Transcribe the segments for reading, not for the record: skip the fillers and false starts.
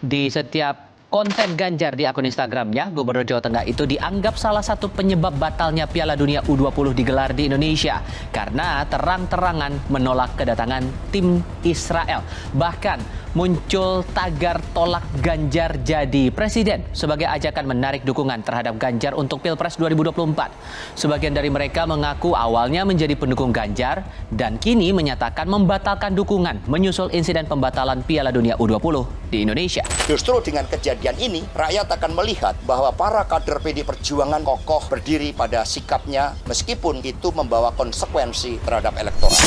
Di setiap konten Ganjar di akun Instagramnya, Gubernur Jawa Tengah itu dianggap salah satu penyebab batalnya Piala Dunia U20 digelar di Indonesia karena terang-terangan menolak kedatangan tim Israel. Bahkan muncul tagar tolak Ganjar jadi presiden sebagai ajakan menarik dukungan terhadap Ganjar untuk Pilpres 2024. Sebagian dari mereka mengaku awalnya menjadi pendukung Ganjar dan kini menyatakan membatalkan dukungan menyusul insiden pembatalan Piala Dunia U20 di Indonesia. Justru dengan kejadian ini, rakyat akan melihat bahwa para kader PD Perjuangan kokoh berdiri pada sikapnya meskipun itu membawa konsekuensi terhadap elektoral.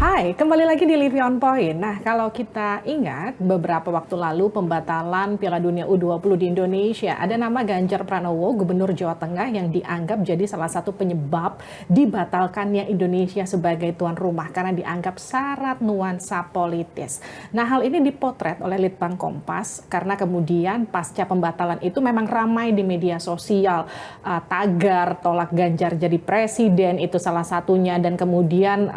Hai, kembali lagi di Live On Point. Nah, kalau kita ingat beberapa waktu lalu pembatalan Piala Dunia U20 di Indonesia, ada nama Ganjar Pranowo, Gubernur Jawa Tengah yang dianggap jadi salah satu penyebab dibatalkannya Indonesia sebagai tuan rumah karena dianggap syarat nuansa politis. Nah, hal ini dipotret oleh Litbang Kompas karena kemudian pasca pembatalan itu memang ramai di media sosial. Tagar tolak Ganjar jadi presiden itu salah satunya, dan kemudian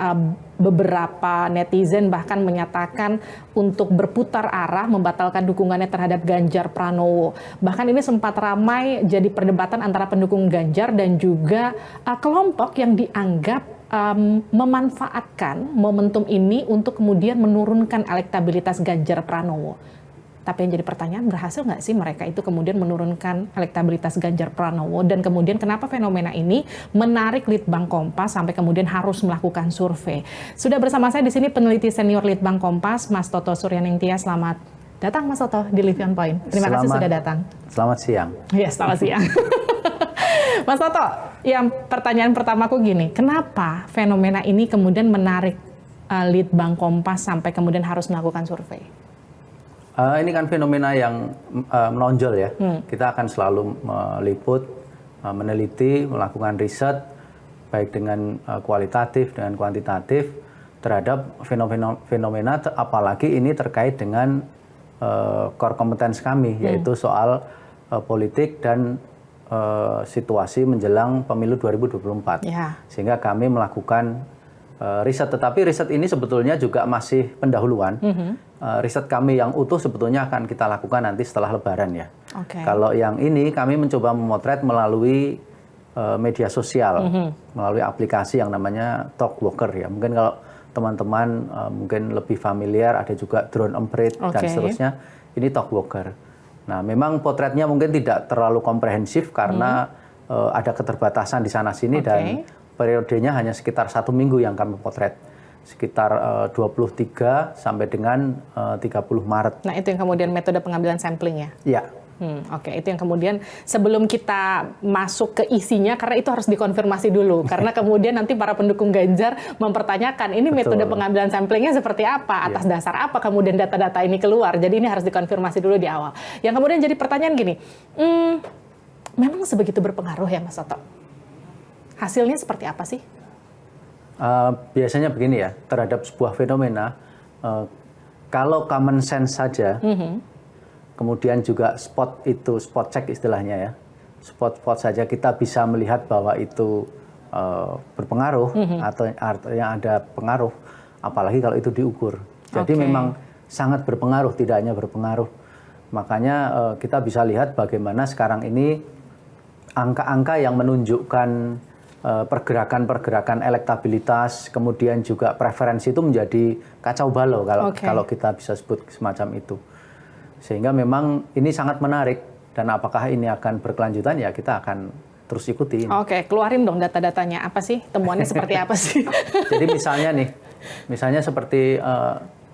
beberapa netizen bahkan menyatakan untuk berputar arah membatalkan dukungannya terhadap Ganjar Pranowo. Bahkan ini sempat ramai jadi perdebatan antara pendukung Ganjar dan juga kelompok yang dianggap memanfaatkan momentum ini untuk kemudian menurunkan elektabilitas Ganjar Pranowo. Tapi yang jadi pertanyaan, berhasil nggak sih mereka itu kemudian menurunkan elektabilitas Ganjar Pranowo? Dan kemudian kenapa fenomena ini menarik Litbang Kompas sampai kemudian harus melakukan survei? Sudah bersama saya di sini peneliti senior Litbang Kompas, Mas Toto Suryaningtyas. Selamat datang Mas Toto di Live On Point. Terima kasih sudah datang. Selamat siang. Ya, selamat siang. Mas Toto, yang pertanyaan pertamaku gini, kenapa fenomena ini kemudian menarik Litbang Kompas sampai kemudian harus melakukan survei? Ini kan fenomena yang menonjol ya. Kita akan selalu meliput, meneliti, melakukan riset, baik dengan kualitatif dengan kuantitatif terhadap fenomena, apalagi ini terkait dengan core competence kami, yaitu soal politik dan situasi menjelang pemilu 2024. Ya. Sehingga kami melakukan riset, tetapi riset ini sebetulnya juga masih pendahuluan. Riset kami yang utuh sebetulnya akan kita lakukan nanti setelah Lebaran ya. Kalau yang ini kami mencoba memotret melalui media sosial, melalui aplikasi yang namanya Talkwalker ya. Mungkin kalau teman-teman mungkin lebih familiar, ada juga Drone Emprit dan seterusnya. Ini Talkwalker. Nah, memang potretnya mungkin tidak terlalu komprehensif karena ada keterbatasan di sana-sini dan periodenya hanya sekitar 1 minggu yang kami potret. Sekitar 23 sampai dengan 30 Maret. Nah, itu yang kemudian metode pengambilan sampling ya? Iya. Itu yang kemudian sebelum kita masuk ke isinya, karena itu harus dikonfirmasi dulu. Karena kemudian nanti para pendukung Ganjar mempertanyakan, ini metode pengambilan samplingnya seperti apa? Atas dasar apa kemudian data-data ini keluar? Jadi ini harus dikonfirmasi dulu di awal. Yang kemudian jadi pertanyaan gini, memang sebegitu berpengaruh ya Mas Toto? Hasilnya seperti apa sih? Biasanya begini ya, terhadap sebuah fenomena, kalau common sense saja, kemudian juga spot check istilahnya ya, spot saja kita bisa melihat bahwa itu berpengaruh atau artinya ada pengaruh, apalagi kalau itu diukur. Jadi memang sangat berpengaruh, tidak hanya berpengaruh. Makanya kita bisa lihat bagaimana sekarang ini angka-angka yang menunjukkan pergerakan elektabilitas, kemudian juga preferensi itu menjadi kacau balau kalau kita bisa sebut semacam itu. Sehingga memang ini sangat menarik, dan apakah ini akan berkelanjutan ya kita akan terus ikuti. Keluarin dong data-datanya, apa sih temuannya seperti apa sih? Jadi misalnya seperti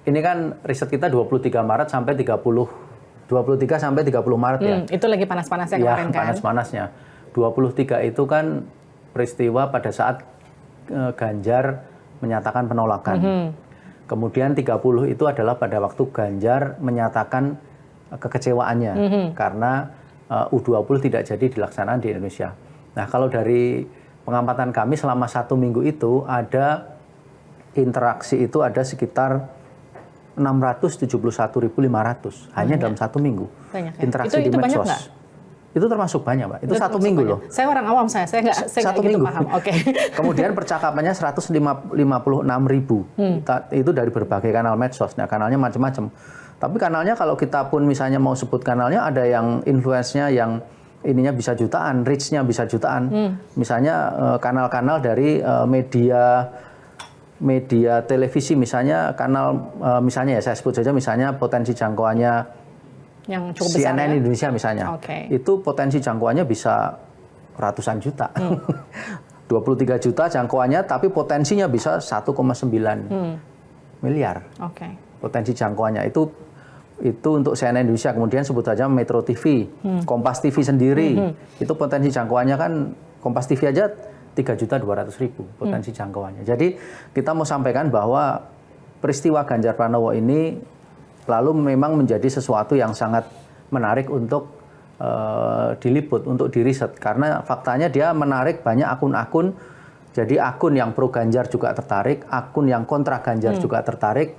ini kan riset kita 23 Maret sampai 23 sampai 30 Maret ya. Itu lagi panas-panasnya kemarin kan? Panas-panasnya. 23 itu kan peristiwa pada saat Ganjar menyatakan penolakan. Kemudian 30 itu adalah pada waktu Ganjar menyatakan kekecewaannya karena U20 tidak jadi dilaksanakan di Indonesia. Nah, kalau dari pengamatan kami selama 1 minggu itu ada interaksi itu ada sekitar 671.500 hanya dalam 1 minggu. Banyak ya? Interaksi Itu di banyak medsos. nggak? Itu termasuk banyak, Mbak. Itu 1 minggu banyak. loh. Saya orang awam, saya nggak 1 gitu minggu. paham. Oke. Kemudian percakapannya 156.000. Itu dari berbagai kanal medsos. Nah, kanalnya macam-macam. Tapi kanalnya kalau kita pun misalnya mau sebut kanalnya, ada yang influence-nya yang ininya bisa jutaan, reach-nya bisa jutaan. Misalnya kanal-kanal dari media televisi, misalnya kanal misalnya ya saya sebut saja misalnya potensi jangkauannya Yang cukup besar CNN ya? Indonesia misalnya. Oke. Itu potensi jangkauannya bisa ratusan juta. 23 juta jangkauannya, tapi potensinya bisa 1,9 miliar. Oke. Potensi jangkauannya itu untuk CNN Indonesia. Kemudian sebut saja Metro TV, Kompas TV sendiri. Itu potensi jangkauannya kan Kompas TV aja 3.200.000 potensi jangkauannya. Jadi kita mau sampaikan bahwa peristiwa Ganjar Pranowo ini lalu memang menjadi sesuatu yang sangat menarik untuk diliput, untuk diriset. Karena faktanya dia menarik banyak akun-akun. Jadi akun yang pro Ganjar juga tertarik, akun yang kontra Ganjar juga tertarik,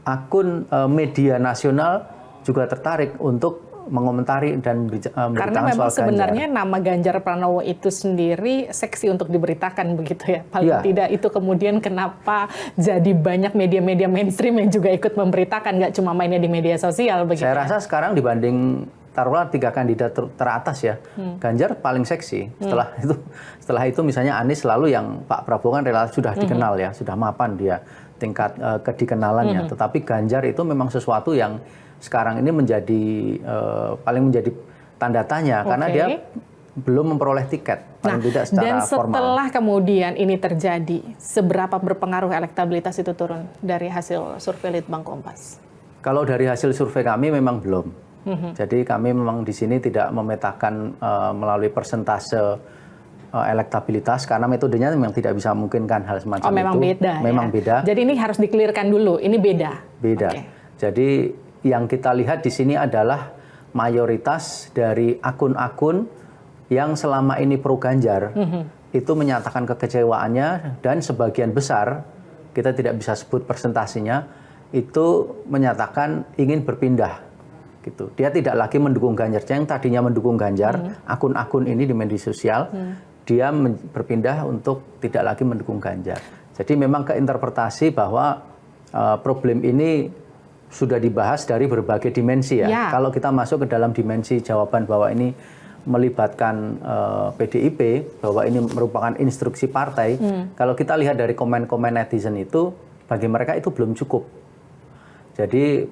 akun media nasional juga tertarik untuk mengomentari dan Karena memberitakan memang soal sebenarnya Ganjar. nama Ganjar Pranowo itu sendiri seksi untuk diberitakan begitu ya. Paling Iya. tidak itu kemudian kenapa jadi banyak media-media mainstream yang juga ikut memberitakan, nggak cuma mainnya di media sosial begitu. Saya ya? rasa sekarang dibanding taruhlah 3 kandidat teratas ya, Ganjar paling seksi. Setelah itu misalnya Anies lalu yang Pak Prabowo kan relatif sudah dikenal ya, sudah mapan dia tingkat kedikenalannya. Tetapi Ganjar itu memang sesuatu yang sekarang ini paling menjadi tanda tanya karena dia belum memperoleh tiket paling tidak secara dan formal. setelah kemudian ini terjadi, seberapa berpengaruh elektabilitas itu turun dari hasil survei Litbang Kompas? Kalau dari hasil survei kami memang belum. Jadi kami memang di sini tidak memetakan melalui persentase elektabilitas karena metodenya memang tidak bisa memungkinkan hal semacam itu. Memang beda. Memang ya? beda. Jadi ini harus dikelirkan dulu. Ini beda. Beda. Oke. Jadi yang kita lihat di sini adalah mayoritas dari akun-akun yang selama ini pro Ganjar itu menyatakan kekecewaannya dan sebagian besar, kita tidak bisa sebut persentasinya, itu menyatakan ingin berpindah. Gitu. Dia tidak lagi mendukung Ganjar. Yang tadinya mendukung Ganjar, akun-akun ini di media sosial, dia berpindah untuk tidak lagi mendukung Ganjar. Jadi memang keinterpretasi bahwa problem ini sudah dibahas dari berbagai dimensi ya. Kalau kita masuk ke dalam dimensi jawaban bahwa ini melibatkan PDIP, bahwa ini merupakan instruksi partai, kalau kita lihat dari komen-komen netizen itu, bagi mereka itu belum cukup. Jadi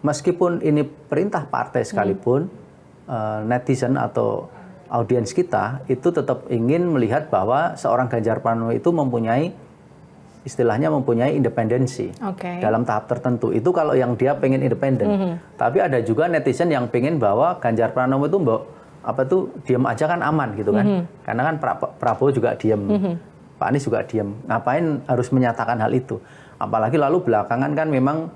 meskipun ini perintah partai sekalipun, netizen atau audiens kita itu tetap ingin melihat bahwa seorang Ganjar Pranowo itu mempunyai independensi dalam tahap tertentu. Itu kalau yang dia pengen independen. Tapi ada juga netizen yang pengen bahwa Ganjar Pranowo itu diam aja kan aman gitu kan. Karena kan Prabowo juga diam, Pak Anies juga diam. Ngapain harus menyatakan hal itu? Apalagi lalu belakangan kan memang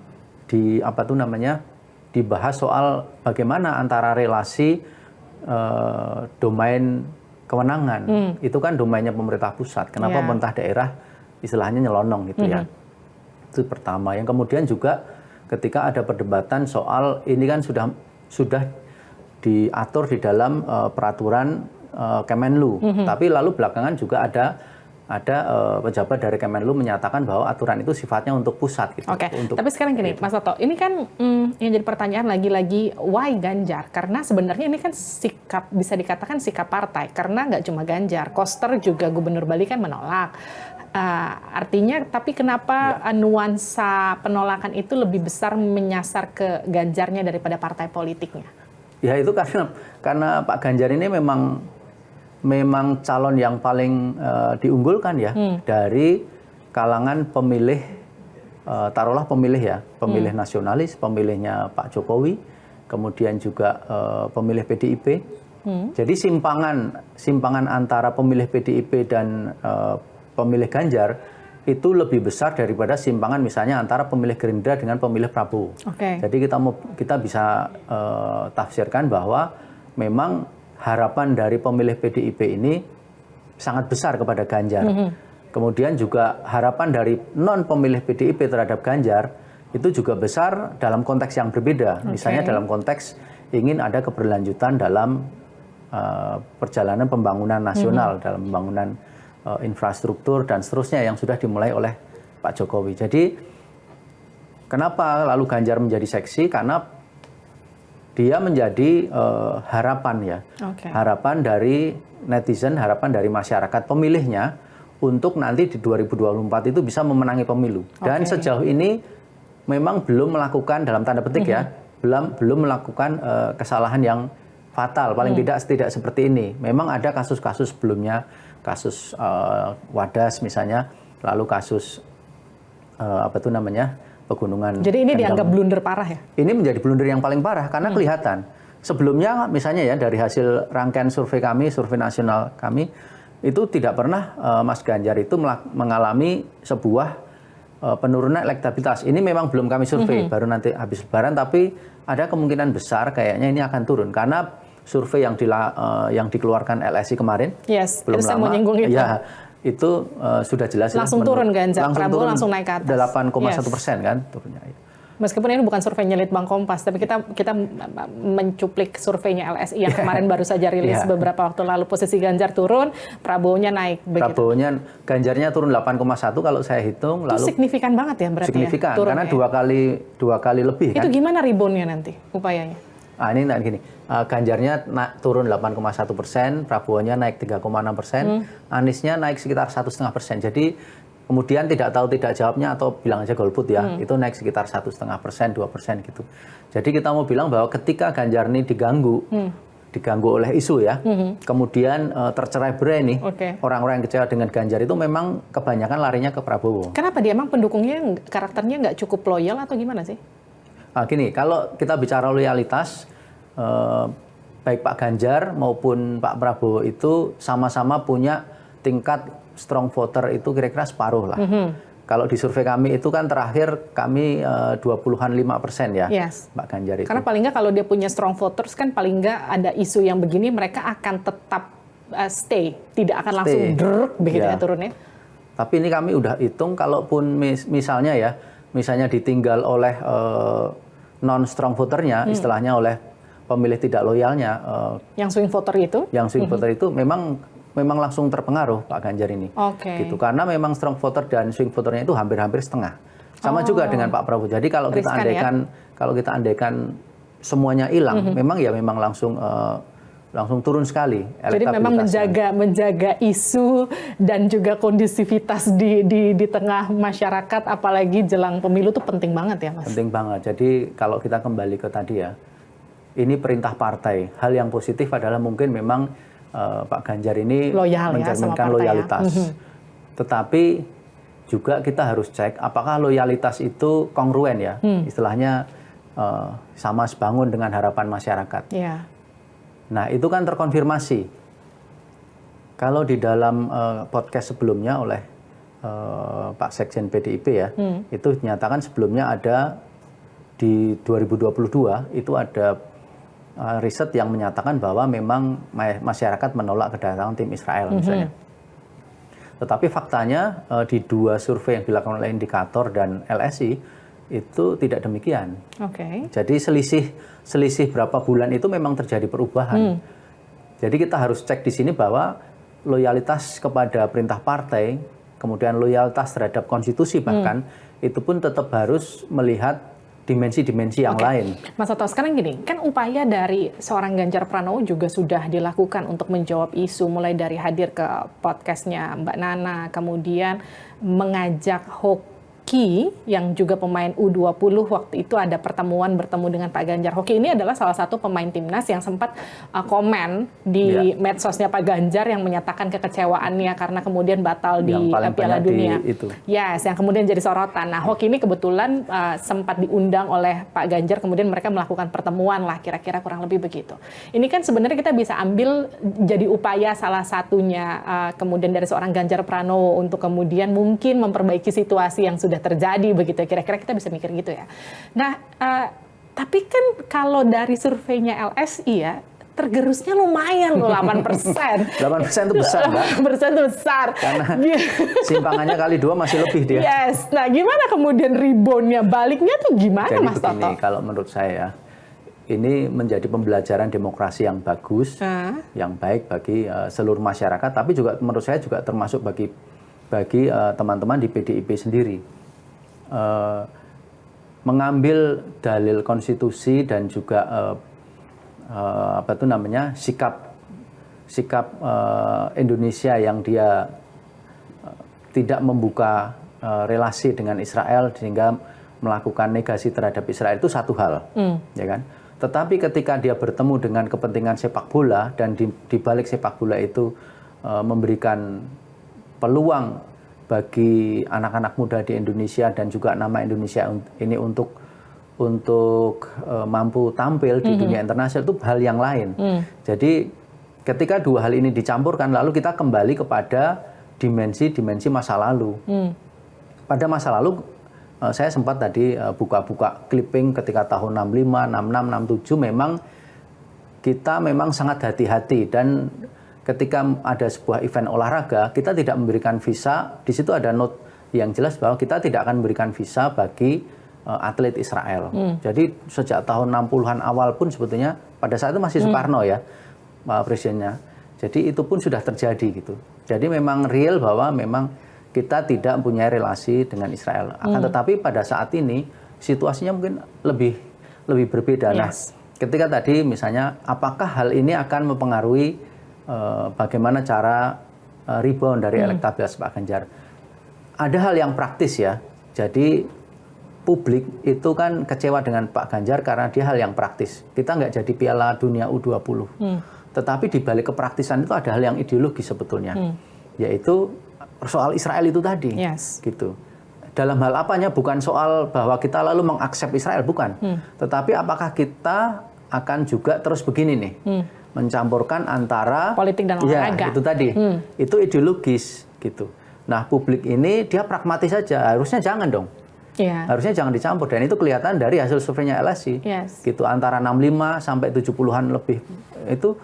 dibahas soal bagaimana antara relasi domain kewenangan. Itu kan domainnya pemerintah pusat. Kenapa pemerintah daerah istilahnya nyelonong gitu ya. Itu pertama. Yang kemudian juga ketika ada perdebatan soal ini kan sudah diatur di dalam peraturan Kemenlu. Tapi lalu belakangan juga ada pejabat dari Kemenlu menyatakan bahwa aturan itu sifatnya untuk pusat gitu. Tapi sekarang gini, Mas Toto, ini kan yang jadi pertanyaan lagi-lagi why Ganjar? Karena sebenarnya ini kan bisa dikatakan sikap partai. Karena nggak cuma Ganjar, Koster juga Gubernur Bali kan menolak. Artinya, tapi kenapa nuansa penolakan itu lebih besar menyasar ke Ganjarnya daripada partai politiknya? Ya itu karena Pak Ganjar ini memang calon yang paling diunggulkan ya dari kalangan pemilih, taruhlah pemilih nasionalis, pemilihnya Pak Jokowi, kemudian juga pemilih PDIP. Jadi simpangan antara pemilih PDIP dan pemilih Ganjar itu lebih besar daripada simpangan misalnya antara pemilih Gerindra dengan pemilih Prabowo. Jadi kita bisa tafsirkan bahwa memang harapan dari pemilih PDIP ini sangat besar kepada Ganjar. Kemudian juga harapan dari non pemilih PDIP terhadap Ganjar itu juga besar dalam konteks yang berbeda. Misalnya dalam konteks ingin ada keberlanjutan dalam perjalanan pembangunan nasional, dalam pembangunan infrastruktur dan seterusnya yang sudah dimulai oleh Pak Jokowi. Jadi kenapa lalu Ganjar menjadi seksi? Karena dia menjadi harapan ya, harapan dari netizen, harapan dari masyarakat pemilihnya untuk nanti di 2024 itu bisa memenangi pemilu. Dan sejauh ini memang belum melakukan dalam tanda petik ya, belum melakukan kesalahan yang fatal, paling tidak seperti ini. Memang ada kasus-kasus sebelumnya, kasus Wadas misalnya, lalu kasus pegunungan. Jadi ini dianggap blunder parah ya? Ini menjadi blunder yang paling parah karena kelihatan. Sebelumnya misalnya ya dari hasil rangkaian survei kami, survei nasional kami, itu tidak pernah Mas Ganjar itu mengalami sebuah penurunan elektabilitas. Ini memang belum kami survei, baru nanti habis Lebaran, tapi ada kemungkinan besar kayaknya ini akan turun karena survei yang dikeluarkan LSI kemarin belum lama, mau nyinggung itu. Ya, itu sudah jelas langsung turun Ganjar, Prabowo langsung naik ke atas 8,1% kan turunnya. Meskipun ini bukan surveinya Litbang Kompas, tapi kita mencuplik surveinya LSI yang kemarin baru saja rilis beberapa waktu lalu. Posisi Ganjar turun, Prabowo-nya naik. Prabowo-nya, Ganjarnya turun 8,1 kalau saya hitung. Itu lalu signifikan banget ya berarti signifikan, ya? karena dua kali lebih. Itu kan? gimana rebound-nya nanti upayanya? Ini gini, Ganjarnya turun 8,1%, Prabowo-nya naik 3,6%, Aniesnya naik sekitar 1,5%. Jadi kemudian tidak tahu tidak jawabnya atau bilang aja golput ya, itu naik sekitar 1,5%, 2% gitu. Jadi kita mau bilang bahwa ketika Ganjar ini diganggu oleh isu ya, kemudian tercerai-berai nih, orang-orang yang kecewa dengan Ganjar itu memang kebanyakan larinya ke Prabowo. Kenapa dia emang pendukungnya karakternya nggak cukup loyal atau gimana sih? Gini, kalau kita bicara loyalitas, baik Pak Ganjar maupun Pak Prabowo itu sama-sama punya tingkat strong voter itu kira-kira separuh lah. Kalau di survei kami itu kan terakhir kami 20-an 5% ya, Pak Ganjar itu. Karena paling nggak kalau dia punya strong voters kan paling nggak ada isu yang begini mereka akan tetap stay, tidak akan langsung drrrr begitu ya turunnya. Tapi ini kami udah hitung, kalaupun misalnya ditinggal oleh non strong voternya, istilahnya oleh pemilih tidak loyalnya. Yang swing voter itu? Yang swing voter itu memang langsung terpengaruh Pak Ganjar ini. Gitu. Karena memang strong voter dan swing voternya itu hampir-hampir setengah. Sama juga dengan Pak Prabowo. Jadi kalau kita andaikan semuanya hilang, memang langsung turun sekali. Jadi memang menjaga isu dan juga kondisivitas di tengah masyarakat, apalagi jelang pemilu itu penting banget ya Mas? Penting banget. Jadi kalau kita kembali ke tadi ya, ini perintah partai. Hal yang positif adalah mungkin memang Pak Ganjar ini mencerminkan loyalitas. Tetapi juga kita harus cek apakah loyalitas itu kongruen ya, istilahnya sama sebangun dengan harapan masyarakat. Nah itu kan terkonfirmasi. Kalau di dalam podcast sebelumnya oleh Pak Sekjen PDIP ya, itu dinyatakan sebelumnya ada di 2022 itu ada riset yang menyatakan bahwa memang masyarakat menolak kedatangan tim Israel misalnya. Tetapi faktanya di dua survei yang dilakukan oleh Indikator dan LSI itu tidak demikian. Jadi selisih berapa bulan itu memang terjadi perubahan. Jadi kita harus cek di sini bahwa loyalitas kepada perintah partai, kemudian loyalitas terhadap konstitusi bahkan itu pun tetap harus melihat dimensi-dimensi yang lain. Mas Toto, sekarang gini, kan upaya dari seorang Ganjar Pranowo juga sudah dilakukan untuk menjawab isu, mulai dari hadir ke podcastnya Mbak Nana, kemudian mengajak Hoki yang juga pemain U20 waktu itu ada bertemu dengan Pak Ganjar. Hoki ini adalah salah satu pemain timnas yang sempat komen di medsosnya Pak Ganjar yang menyatakan kekecewaannya karena kemudian batal di Piala Dunia. Yang kemudian jadi sorotan. Nah, Hoki ini kebetulan sempat diundang oleh Pak Ganjar, kemudian mereka melakukan pertemuan lah, kira-kira kurang lebih begitu. Ini kan sebenarnya kita bisa ambil jadi upaya salah satunya kemudian dari seorang Ganjar Pranowo untuk kemudian mungkin memperbaiki situasi yang sudah terjadi begitu, kira-kira kita bisa mikir gitu ya. Nah, tapi kan kalau dari surveinya LSI ya, tergerusnya lumayan loh 8%. 8% itu besar, Mbak. 8% itu besar. Karena simpangannya kali 2 masih lebih dia. Yes. Nah, gimana kemudian reboundnya, baliknya tuh gimana, Jadi Mas begini, Toto? kalau menurut saya, ini menjadi pembelajaran demokrasi yang bagus, yang baik bagi seluruh masyarakat, tapi juga menurut saya juga termasuk bagi teman-teman di PDIP sendiri. Mengambil dalil konstitusi dan juga sikap Indonesia yang dia tidak membuka relasi dengan Israel sehingga melakukan negasi terhadap Israel itu satu hal, ya kan? Tetapi ketika dia bertemu dengan kepentingan sepak bola dan di balik sepak bola itu memberikan peluang bagi anak-anak muda di Indonesia dan juga nama Indonesia ini untuk mampu tampil di dunia internasional, itu hal yang lain. Jadi ketika dua hal ini dicampurkan, lalu kita kembali kepada dimensi masa lalu. Pada masa lalu saya sempat tadi buka-buka clipping ketika tahun 65, 66, 67 memang sangat hati-hati, dan ketika ada sebuah event olahraga kita tidak memberikan visa. Di situ ada note yang jelas bahwa kita tidak akan memberikan visa bagi atlet Israel. Jadi sejak tahun 60-an awal pun sebetulnya pada saat itu masih Soekarno ya presidennya. Jadi itu pun sudah terjadi gitu. Jadi memang real bahwa memang kita tidak punya relasi dengan Israel. Akan tetapi pada saat ini situasinya mungkin lebih berbeda. Nah, ketika tadi misalnya apakah hal ini akan mempengaruhi bagaimana cara rebound dari elektabilitas Pak Ganjar? Ada hal yang praktis ya. Jadi publik itu kan kecewa dengan Pak Ganjar karena dia hal yang praktis. Kita nggak jadi Piala Dunia U20. Tetapi di balik kepraktisan itu ada hal yang ideologis sebetulnya. Yaitu soal Israel itu tadi. Gitu. Dalam hal apanya? Bukan soal bahwa kita lalu mengaksep Israel, bukan. Tetapi apakah kita akan juga terus begini nih, mencampurkan antara politik dan olahraga. Ya, itu tadi. Itu ideologis gitu. Nah, publik ini dia pragmatis saja. Harusnya jangan dong. Harusnya jangan dicampur, dan itu kelihatan dari hasil surveinya LSI. Gitu, antara 65 sampai 70-an lebih itu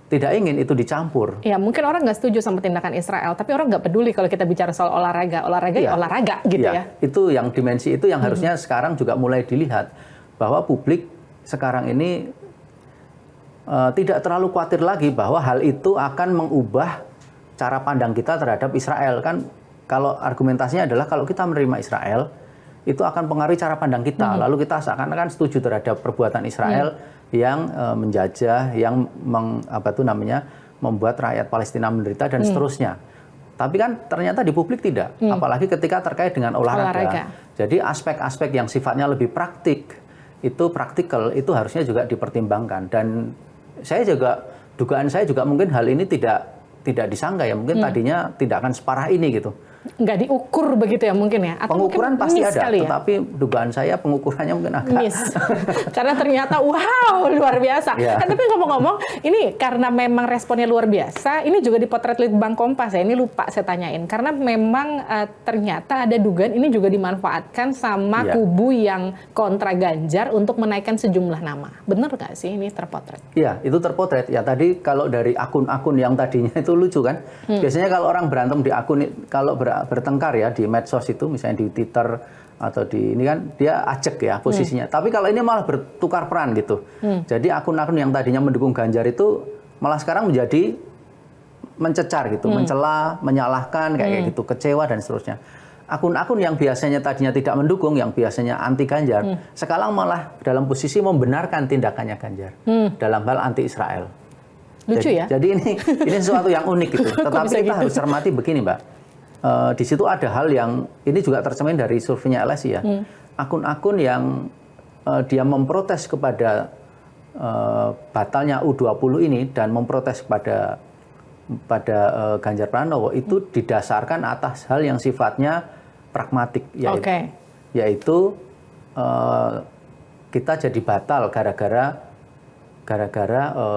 tidak ingin itu dicampur. Ya, mungkin orang nggak setuju sama tindakan Israel, tapi orang nggak peduli kalau kita bicara soal olahraga. Olahraga ya olahraga gitu ya. Itu yang dimensi itu yang harusnya sekarang juga mulai dilihat, bahwa publik sekarang ini tidak terlalu khawatir lagi bahwa hal itu akan mengubah cara pandang kita terhadap Israel. Kan kalau argumentasinya adalah kalau kita menerima Israel, itu akan pengaruhi cara pandang kita. Lalu kita seakan-akan setuju terhadap perbuatan Israel yang menjajah, yang membuat rakyat Palestina menderita dan seterusnya. Tapi kan ternyata di publik tidak, apalagi ketika terkait dengan olahraga. Jadi aspek-aspek yang sifatnya lebih praktikal itu harusnya juga dipertimbangkan. Dan saya juga, dugaan saya juga mungkin hal ini tidak disangka ya, mungkin tadinya tidak akan separah ini gitu. Nggak diukur begitu ya mungkin ya? Atau pengukuran pasti ada, ya? Tetapi dugaan saya pengukurannya mungkin agak miss. Karena ternyata wow, luar biasa. Tapi ngomong-ngomong, ini karena memang responnya luar biasa, ini juga dipotret Litbang Kompas ya, ini lupa saya tanyain. Karena memang ternyata ada dugaan ini juga dimanfaatkan sama kubu yang kontra Ganjar untuk menaikkan sejumlah nama. Benar nggak sih ini terpotret? Iya, itu terpotret. Ya tadi kalau dari akun-akun yang tadinya itu lucu kan. Biasanya kalau orang berantem di akun, kalau bertengkar ya di medsos itu, misalnya di Twitter atau di ini kan dia ajak ya posisinya. Tapi kalau ini malah bertukar peran gitu. Jadi akun-akun yang tadinya mendukung Ganjar itu malah sekarang menjadi mencecar gitu, mencela, menyalahkan kayak gitu, kecewa dan seterusnya. Akun-akun yang biasanya tadinya tidak mendukung, yang biasanya anti Ganjar, sekarang malah dalam posisi membenarkan tindakannya Ganjar dalam hal anti Israel. Lucu ya. Jadi ini sesuatu yang unik gitu. Tetapi kita harus cermati begini, Mbak. Di situ ada hal yang ini juga tercermin dari surveinya LSI ya. Akun-akun yang dia memprotes kepada batalnya U20 ini dan memprotes pada Ganjar Pranowo itu didasarkan atas hal yang sifatnya pragmatik, yaitu kita jadi batal gara-gara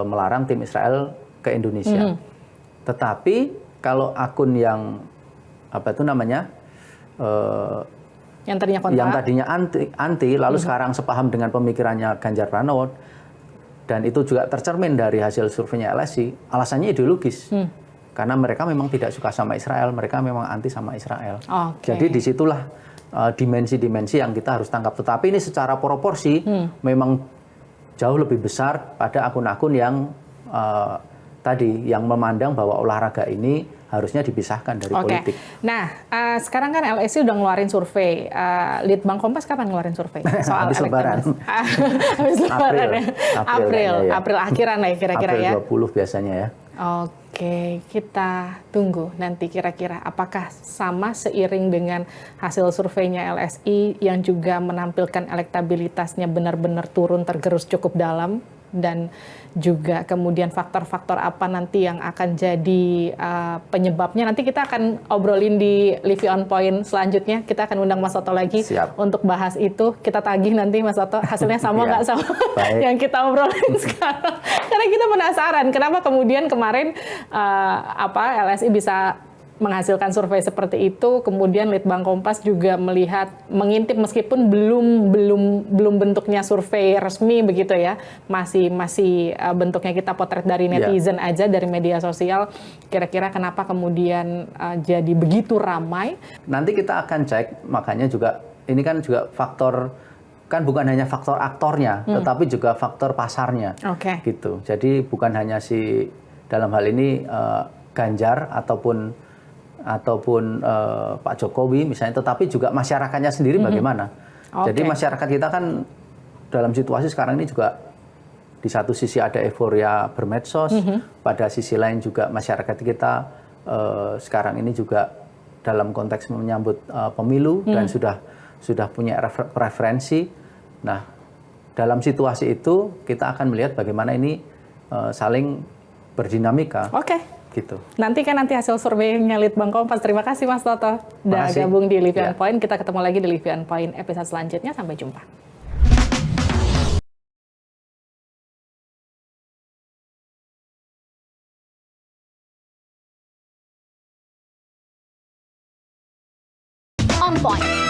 melarang tim Israel ke Indonesia. Tetapi kalau akun yang yang tadinya anti lalu sekarang sepaham dengan pemikirannya Ganjar Pranowo, dan itu juga tercermin dari hasil surveinya LSI, alasannya ideologis. Karena mereka memang tidak suka sama Israel, mereka memang anti sama Israel. Jadi disitulah dimensi-dimensi yang kita harus tangkap. Tetapi ini secara proporsi memang jauh lebih besar pada akun-akun yang tadi yang memandang bahwa olahraga ini harusnya dipisahkan dari politik. Nah, sekarang kan LSI udah ngeluarin survei. Litbang Kompas kapan ngeluarin survei soal Habis Lebaran. Habis Lebaran ya. April akhiran lah ya kira-kira ya. April 20 biasanya ya. Oke, kita tunggu nanti kira-kira apakah sama seiring dengan hasil surveinya LSI yang juga menampilkan elektabilitasnya benar-benar turun tergerus cukup dalam, dan juga kemudian faktor-faktor apa nanti yang akan jadi penyebabnya. Nanti kita akan obrolin di Livie on Point selanjutnya. Kita akan undang Mas Toto lagi untuk bahas itu. Kita tagih nanti Mas Toto hasilnya sama nggak sama yang kita obrolin sekarang. Karena kita penasaran kenapa kemudian kemarin LSI bisa menghasilkan survei seperti itu, kemudian Litbang Kompas juga mengintip meskipun belum bentuknya survei resmi begitu ya, masih bentuknya kita potret dari netizen aja, dari media sosial. Kira-kira kenapa kemudian jadi begitu ramai? Nanti kita akan cek, makanya juga ini kan juga faktor, kan bukan hanya faktor aktornya, tetapi juga faktor pasarnya. Gitu. Jadi bukan hanya dalam hal ini Ganjar ataupun Pak Jokowi misalnya, tetapi juga masyarakatnya sendiri bagaimana. Jadi masyarakat kita kan dalam situasi sekarang ini juga di satu sisi ada euforia bermedsos, pada sisi lain juga masyarakat kita sekarang ini juga dalam konteks menyambut pemilu dan sudah punya preferensi. Nah, dalam situasi itu kita akan melihat bagaimana ini saling berdinamika. Gitu. Nanti hasil surveinya Litbang Kompas. Terima kasih Mas Toto udah gabung di Livie on Point. Kita ketemu lagi di Livie on Point episode selanjutnya. Sampai jumpa. On Point.